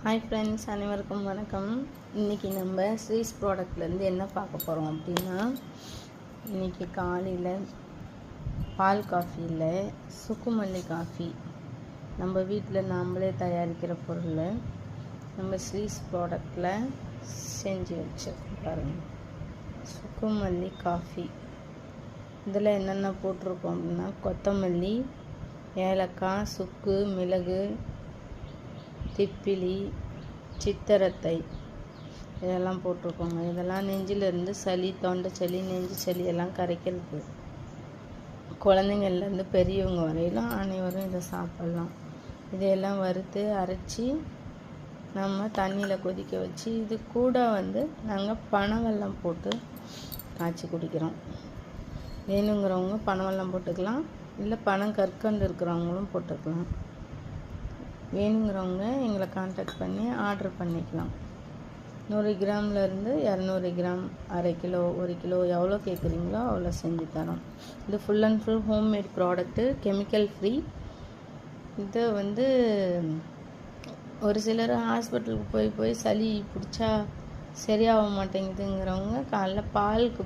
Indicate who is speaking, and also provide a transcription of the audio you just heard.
Speaker 1: Hi friends, அனைவருக்கும் வணக்கம். இன்றைக்கி நம்ம ஸ்ரீஸ் ப்ராடக்ட்லேருந்து என்ன பார்க்க போகிறோம் அப்படின்னா, இன்றைக்கி காலையில் பால் காஃபியில் சுக்குமல்லி காஃபி நம்ம வீட்டில் நாம்ளே தயாரிக்கிற பொருள் நம்ம ஸ்ரீஸ் ப்ராடக்டில் செஞ்சு வச்சு பாருங்கள். சுக்குமல்லி காஃபி இதில் என்னென்ன போட்டிருக்கோம் அப்படின்னா, கொத்தமல்லி, ஏலக்காய், சுக்கு, மிளகு, திப்பிலி, சித்தரத்தை இதெல்லாம் போட்டிருக்கோங்க. இதெல்லாம் நெஞ்சிலேருந்து சளி, தொண்டை சளி, நெஞ்சு சளி எல்லாம் கரைக்கிறது. குழந்தைங்கள்லேருந்து பெரியவங்க வரையிலும் அனைவரும் இதை சாப்பிட்லாம். இதையெல்லாம் வறுத்து அரைச்சி நம்ம தண்ணியில் கொதிக்க வச்சு இது கூட நாங்கள் பனவெல்லம் போட்டு காய்ச்சி குடிக்கிறோம். வேணுங்கிறவங்க பனவெல்லம் போட்டுக்கலாம், இல்லை பனங்கற்கண்டு இருக்கிறவங்களும் போட்டுக்கலாம். வேணுங்கிறவங்க எங்களை கான்டாக்ட் பண்ணி ஆர்டர் பண்ணிக்கலாம். 100 கிராம்லேருந்து 200 கிராம், அரை கிலோ, 1 கிலோ எவ்வளோ கேட்குறீங்களோ அவ்வளோ செஞ்சு தரோம். இது full and full homemade product, chemical free. இது ஒரு சிலர் ஹாஸ்பிட்டலுக்கு போய் சளி பிடிச்சா சரியாக மாட்டேங்குதுங்கிறவங்க காலைல பாலுக்கு